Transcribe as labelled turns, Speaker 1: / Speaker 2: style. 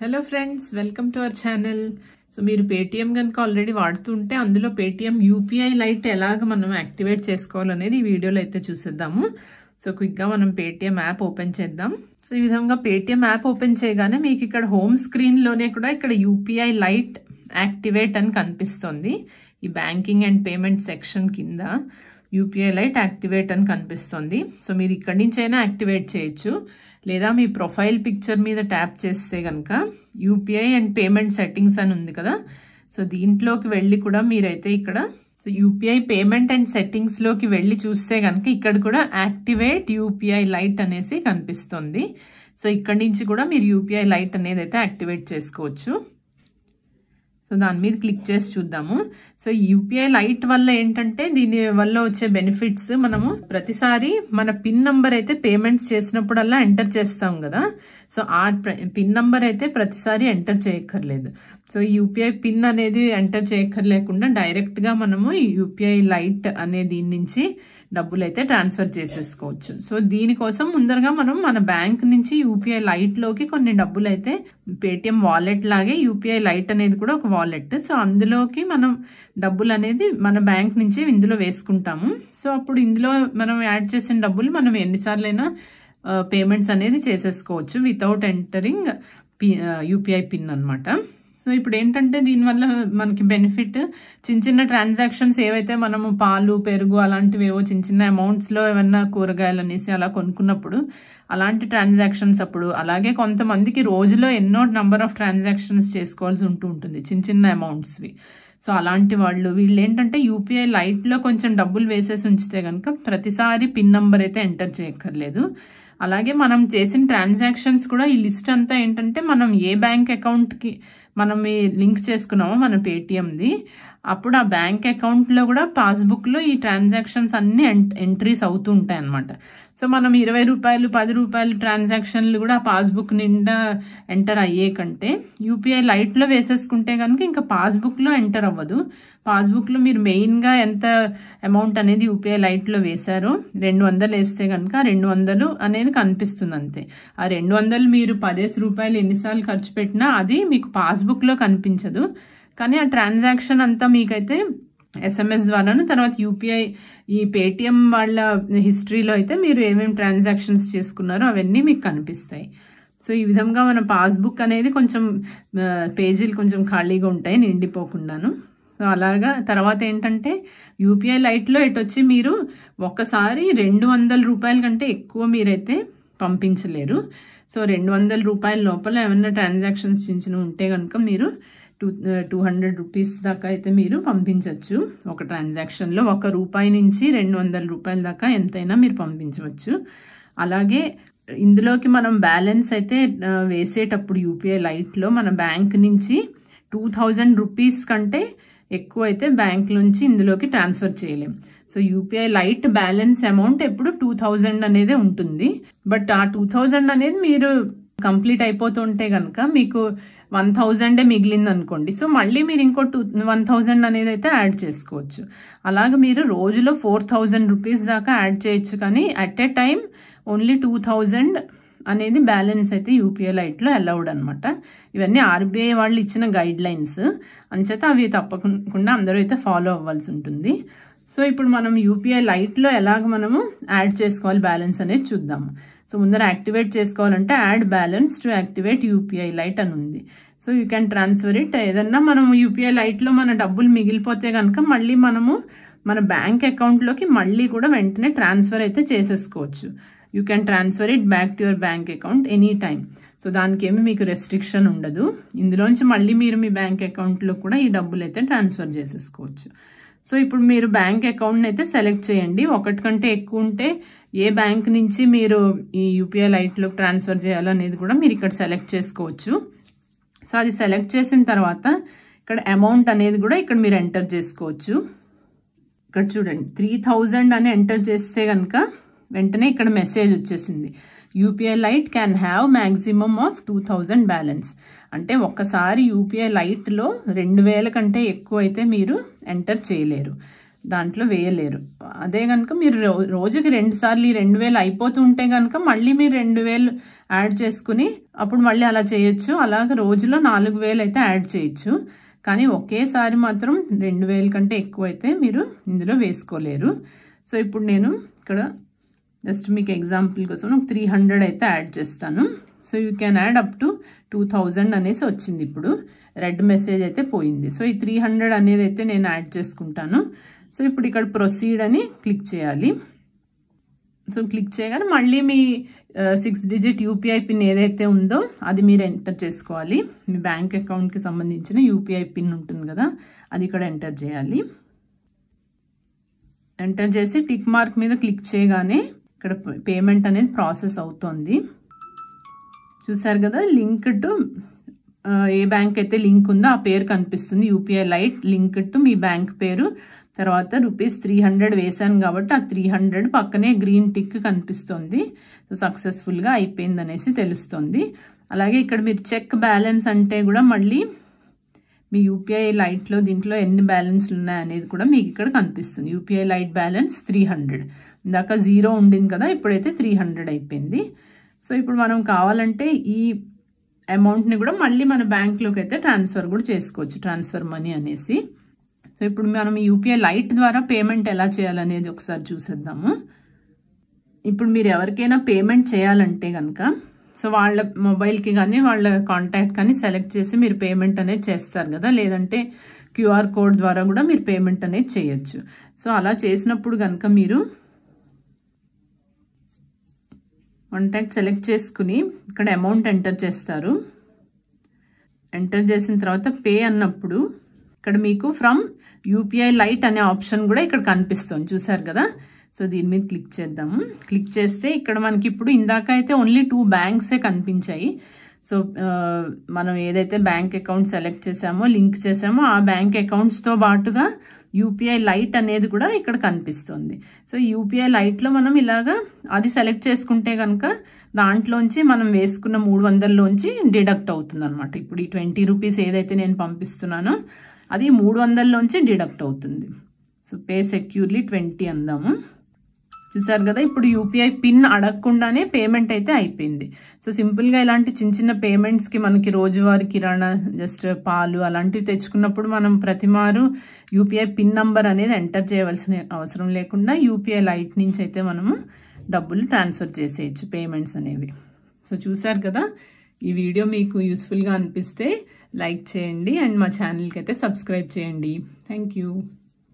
Speaker 1: Hello friends, welcome to our channel. So మీరు Paytm కనుక already వాడుతుంటే అందులో పేటిఎం యూపీఐ లైట్ ఎలాగ మనం యాక్టివేట్ చేసుకోవాలనేది ఈ వీడియోలో అయితే చూసేద్దాము. సో క్విక్గా మనం పేటిఎం యాప్ ఓపెన్ చేద్దాం. సో ఈ విధంగా పేటిఎం యాప్ ఓపెన్ చేయగానే మీకు ఇక్కడ హోమ్ స్క్రీన్లోనే కూడా ఇక్కడ యూపీఐ లైట్ యాక్టివేట్ అని కనిపిస్తుంది. ఈ బ్యాంకింగ్ అండ్ పేమెంట్ సెక్షన్ కింద యూపీఐ లైట్ యాక్టివేట్ అని కనిపిస్తుంది. సో మీరు ఇక్కడి నుంచి అయినా యాక్టివేట్ చేయొచ్చు, లేదా మీ ప్రొఫైల్ పిక్చర్ మీద ట్యాప్ చేస్తే కనుక యూపీఐ అండ్ పేమెంట్ సెట్టింగ్స్ అని ఉంది కదా, సో దీంట్లోకి వెళ్ళి కూడా మీరైతే ఇక్కడ సో యూపీఐ పేమెంట్ అండ్ సెట్టింగ్స్లోకి వెళ్ళి చూస్తే కనుక ఇక్కడ కూడా యాక్టివేట్ యూపీఐ లైట్ అనేసి కనిపిస్తుంది. సో ఇక్కడి నుంచి కూడా మీరు యూపీఐ లైట్ అనేది అయితే యాక్టివేట్ చేసుకోవచ్చు. సో దాని మీద క్లిక్ చేసి చూద్దాము. సో యూపీఐ లైట్ వల్ల ఏంటంటే దీని వల్ల వచ్చే బెనిఫిట్స్, మనము ప్రతిసారి మన పిన్ నంబర్ అయితే పేమెంట్స్ చేసినప్పుడల్లా ఎంటర్ చేస్తాం కదా, సో ఆ పిన్ నంబర్ అయితే ప్రతిసారి ఎంటర్ చేయక్కర్లేదు. సో యూపీఐ పిన్ అనేది ఎంటర్ చేయక్కర్లేకుండా డైరెక్ట్గా మనము ఈ యూపీఐ లైట్ అనే దీని నుంచి డబ్బులు అయితే ట్రాన్స్ఫర్ చేసేసుకోవచ్చు. సో దీనికోసం ముందరగా మనం మన బ్యాంక్ నుంచి యూపీఐ లైట్లోకి కొన్ని డబ్బులు అయితే పేటిఎం వాలెట్ లాగే యూపీఐ లైట్ అనేది కూడా ఒక వాలెట్. సో అందులోకి మనం డబ్బులు అనేది మన బ్యాంక్ నుంచి ఇందులో వేసుకుంటాము. సో అప్పుడు ఇందులో మనం యాడ్ చేసిన డబ్బులు మనం ఎన్నిసార్లైనా పేమెంట్స్ అనేది చేసేసుకోవచ్చు వితౌట్ ఎంటరింగ్ యూపీఐ పిన్ అనమాట. సో ఇప్పుడు ఏంటంటే దీనివల్ల మనకి బెనిఫిట్, చిన్న చిన్న ట్రాన్సాక్షన్స్ ఏవైతే మనము పాలు పెరుగు అలాంటివి ఏవో చిన్న చిన్న అమౌంట్స్లో ఏమన్నా కూరగాయలు అనేసి అలా కొనుక్కున్నప్పుడు అలాంటి ట్రాన్సాక్షన్స్ అప్పుడు, అలాగే కొంతమందికి రోజులో ఎన్నో నంబర్ ఆఫ్ ట్రాన్సాక్షన్స్ చేసుకోవాల్సి ఉంటుంది చిన్న చిన్న అమౌంట్స్వి. సో అలాంటి వీళ్ళు ఏంటంటే యూపీఐ లైట్లో కొంచెం డబ్బులు వేసేసి ఉంచితే కనుక ప్రతిసారి పిన్ నంబర్ అయితే ఎంటర్ చేయక్కర్లేదు. అలాగే మనం చేసిన ట్రాన్సాక్షన్స్ కూడా ఈ లిస్ట్ అంతా ఏంటంటే మనం ఏ బ్యాంక్ అకౌంట్కి మనం లింక్ చేసుకున్నామో మన పేటిఎంది, అప్పుడు ఆ బ్యాంక్ అకౌంట్లో కూడా పాస్బుక్లో ఈ ట్రాన్సాక్షన్స్ అన్నీ ఎంట్రీస్ అవుతూ ఉంటాయి అన్నమాట. సో మనం 20 రూపాయలు 10 రూపాయలు ట్రాన్సాక్షన్లు కూడా పాస్బుక్ నిండా ఎంటర్ అయ్యే కంటే యూపీఐ లైట్లో వేసేసుకుంటే కనుక ఇంకా పాస్బుక్లో ఎంటర్ అవ్వదు. పాస్బుక్లో మీరు మెయిన్గా ఎంత అమౌంట్ అనేది యూపీఐ లైట్లో వేశారో 200 వేస్తే కనుక 200 అనేది కనిపిస్తుంది అంతే. ఆ 200 మీరు 10 రూపాయలు ఎన్నిసార్లు ఖర్చు పెట్టినా అది మీకు పాస్బుక్లో కనిపించదు, కానీ ఆ ట్రాన్సాక్షన్ అంతా మీకైతే ఎస్ఎంఎస్ ద్వారాను, తర్వాత యూపీఐ ఈ పేటిఎం వాళ్ళ హిస్టరీలో అయితే మీరు ఏమేమి ట్రాన్సాక్షన్స్ చేసుకున్నారో అవన్నీ మీకు కనిపిస్తాయి. సో ఈ విధంగా మన పాస్బుక్ అనేది కొంచెం పేజీలు కొంచెం ఖాళీగా ఉంటాయి నిండిపోకుండాను. సో అలాగా తర్వాత ఏంటంటే యూపీఐ లైట్లో వచ్చి మీరు ఒక్కసారి 200 రూపాయల కంటే ఎక్కువ మీరైతే పంపించలేరు. సో 200 రూపాయల లోపల ఏమన్నా ట్రాన్సాక్షన్స్ చిన్న ఉంటే కనుక మీరు 200 రూపీస్ దాకా అయితే మీరు పంపించవచ్చు ఒక ట్రాన్సాక్షన్లో. ₹1 నుంచి 200 రూపాయల దాకా ఎంతైనా మీరు పంపించవచ్చు. అలాగే ఇందులోకి మనం బ్యాలెన్స్ అయితే వేసేటప్పుడు యూపీఐ లైట్లో మన బ్యాంక్ నుంచి 2000 రూపీస్ కంటే ఎక్కువ అయితే బ్యాంక్ నుంచి ఇందులోకి ట్రాన్స్ఫర్ చేయలేం. So UPI light balance amount ఎప్పుడు 2000 అనేది ఉంటుంది. బట్ ఆ 2000 అనేది మీరు కంప్లీట్ అయిపోతుంటే కనుక మీకు 1000 మిగిలింది అనుకోండి, సో మళ్ళీ మీరు ఇంకో 1000 అనేది అయితే యాడ్ చేసుకోవచ్చు. అలాగే మీరు రోజులో 4000 రూపీస్ దాకా యాడ్ చేయొచ్చు, కానీ అట్ ఏ టైం ఓన్లీ 2000 అనేది బ్యాలెన్స్ అయితే యూపీఐ లైట్లో అలౌడ్ అనమాట. ఇవన్నీ ఆర్బీఐ వాళ్ళు ఇచ్చిన గైడ్ లైన్స్ అంచేత అవి తప్పకుండా అందరూ అయితే ఫాలో అవ్వాల్సి ఉంటుంది. సో ఇప్పుడు మనం యూపీఐ లైట్లో ఎలాగ మనము యాడ్ చేసుకోవాలి బ్యాలెన్స్ అనేది చూద్దాము. సో ముందర యాక్టివేట్ చేసుకోవాలంటే add balance to activate UPI light అని ఉంది. So you can transfer it. ఏదన్నా మనము యూపీఐ లైట్లో మన డబ్బులు మిగిలిపోతే కనుక మళ్ళీ మనము మన బ్యాంక్ అకౌంట్లోకి మళ్ళీ కూడా వెంటనే ట్రాన్స్ఫర్ అయితే చేసేసుకోవచ్చు. You can transfer it back to your bank account any time. So దానికి ఏమి మీకు రెస్ట్రిక్షన్ ఉండదు. ఇందులోంచి మళ్ళీ మీరు మీ బ్యాంక్ అకౌంట్లో కూడా ఈ డబ్బులు అయితే ట్రాన్స్ఫర్ చేసేసుకోవచ్చు. సో ఇప్పుడు మీరు బ్యాంక్ అకౌంట్ని అయితే సెలెక్ట్ చేయండి. ఒకటి కంటే ఎక్కువ ఉంటే ఏ బ్యాంక్ నుంచి మీరు ఈ యూపీఐ లైట్లో ట్రాన్స్ఫర్ చేయాలనేది కూడా మీరు ఇక్కడ సెలెక్ట్ చేసుకోవచ్చు. సో అది సెలెక్ట్ చేసిన తర్వాత ఇక్కడ అమౌంట్ అనేది కూడా ఇక్కడ మీరు ఎంటర్ చేసుకోవచ్చు. ఇక్కడ చూడండి 3000 అని ఎంటర్ చేస్తే కనుక వెంటనే ఇక్కడ మెసేజ్ వచ్చేసింది, UPI light can have maximum of 2000 balance. అంటే ఒక్కసారి యూపీఐ లైట్లో 2000 కంటే ఎక్కువ అయితే మీరు ఎంటర్ చేయలేరు. దాంట్లో వేయలేరు. అదే కనుక మీరు రోజుకి 2 సార్లు ఈ 2000 అయిపోతుంటే కనుక మళ్ళీ మీరు 2000 యాడ్ చేసుకుని అప్పుడు మళ్ళీ అలా చేయొచ్చు. అలాగే రోజులో 4000 అయితే యాడ్ చేయొచ్చు. కానీ ఒకేసారి మాత్రం 2000 కంటే ఎక్కువ అయితే మీరు ఇందులో వేసుకోలేరు. సో ఇప్పుడు నేను ఇక్కడ జస్ట్ మీకు ఎగ్జాంపుల్ కోసం 300 అయితే యాడ్ చేస్తాను. So you can add up to 2000 అనేసి వచ్చింది. ఇప్పుడు రెడ్ మెసేజ్ అయితే పోయింది. సో ఈ 300 అనేది అయితే నేను యాడ్ చేసుకుంటాను. సో ఇప్పుడు ఇక్కడ ప్రొసీడ్ అని క్లిక్ చేయాలి. సో క్లిక్ చేయగానే మళ్ళీ మీ 6 డిజిట్ యూపీఐ పిన్ ఏదైతే ఉందో అది మీరు ఎంటర్ చేసుకోవాలి. మీ బ్యాంక్ అకౌంట్కి సంబంధించిన యూపీఐ పిన్ ఉంటుంది కదా, అది ఇక్కడ ఎంటర్ చేయాలి. ఎంటర్ చేసి టిక్ మార్క్ మీద క్లిక్ చేయగానే ఇక్కడ పేమెంట్ అనేది ప్రాసెస్ అవుతోంది. చూసారు కదా, లింక్ టు ఏ బ్యాంక్ అయితే లింక్ ఉందో ఆ పేరు కనిపిస్తుంది. UPI light link to me bank పేరు, తర్వాత ₹300 వేసాను కాబట్టి ఆ 300 పక్కనే గ్రీన్ టిక్ కనిపిస్తుంది. సో సక్సెస్ఫుల్గా అయిపోయింది అనేసి తెలుస్తుంది. అలాగే ఇక్కడ మీరు చెక్ బ్యాలెన్స్ అంటే కూడా మళ్ళీ మీ యూపీఐ లైట్లో దీంట్లో ఎన్ని బ్యాలెన్స్లు ఉన్నాయనేది కూడా మీకు ఇక్కడ కనిపిస్తుంది. యూపీఐ లైట్ బ్యాలెన్స్ 300, ఇందాక 0 ఉండింది కదా, ఇప్పుడైతే 300 అయిపోయింది. సో ఇప్పుడు మనం కావాలంటే ఈ అమౌంట్ని కూడా మళ్ళీ మన బ్యాంక్లోకి అయితే ట్రాన్స్ఫర్ కూడా చేసుకోవచ్చు, ట్రాన్స్ఫర్ మనీ అనేసి. సో ఇప్పుడు మనం యూపీఐ లైట్ ద్వారా పేమెంట్ ఎలా చేయాలనేది ఒకసారి చూసేద్దాము. ఇప్పుడు మీరు ఎవరికైనా పేమెంట్ చేయాలంటే కనుక సో వాళ్ళ మొబైల్కి కానీ వాళ్ళ కాంటాక్ట్ కానీ సెలెక్ట్ చేసి మీరు పేమెంట్ అనేది చేస్తారు కదా, లేదంటే క్యూఆర్ కోడ్ ద్వారా కూడా మీరు పేమెంట్ అనేది చేయొచ్చు. సో అలా చేసినప్పుడు కనుక మీరు కాంటాక్ట్ సెలెక్ట్ చేసుకుని ఇక్కడ అమౌంట్ ఎంటర్ చేస్తారు. ఎంటర్ చేసిన తర్వాత పే అన్నప్పుడు ఇక్కడ మీకు ఫ్రమ్ యూపీఐ లైట్ అనే ఆప్షన్ కూడా ఇక్కడ కనిపిస్తుంది, చూసారు కదా. సో దీని మీద క్లిక్ చేద్దాము. క్లిక్ చేస్తే ఇక్కడ మనకి ఇప్పుడు ఇందాక అయితే ఓన్లీ 2 బ్యాంక్సే కనిపించాయి. సో మనం ఏదైతే బ్యాంక్ అకౌంట్ సెలెక్ట్ చేసామో లింక్ చేసామో ఆ బ్యాంక్ అకౌంట్స్తో పాటుగా యూపీఐ లైట్ అనేది కూడా ఇక్కడ కనిపిస్తుంది. సో యూపీఐ లైట్లో మనం ఇలాగా అది సెలెక్ట్ చేసుకుంటే కనుక దాంట్లోంచి మనం వేసుకున్న 300లోంచి డిడక్ట్ అవుతుంది అనమాట. ఇప్పుడు ఈ 20 రూపీస్ ఏదైతే నేను పంపిస్తున్నానో అది 300లోంచి డిడక్ట్ అవుతుంది. సో పే సెక్యూర్లీ 20 అందాము. చూసారు కదా, ఇప్పుడు యూపీఐ పిన్ అడగకుండానే పేమెంట్ అయితే అయిపోయింది. సో సింపుల్గా ఇలాంటి చిన్న చిన్న పేమెంట్స్కి మనకి రోజువారీ కిరాణా జస్ట్ పాలు అలాంటివి తెచ్చుకున్నప్పుడు మనం ప్రతిమారు యూపీఐ పిన్ నంబర్ అనేది ఎంటర్ చేయవలసిన అవసరం లేకుండా యూపీఐ లైట్ నుంచి అయితే మనము డబ్బులు ట్రాన్స్ఫర్ చేసేయచ్చు, పేమెంట్స్ అనేవి. సో చూసారు కదా, ఈ వీడియో మీకు యూస్ఫుల్గా అనిపిస్తే లైక్ చేయండి అండ్ మా ఛానల్కి అయితే సబ్స్క్రైబ్ చేయండి. Thank you.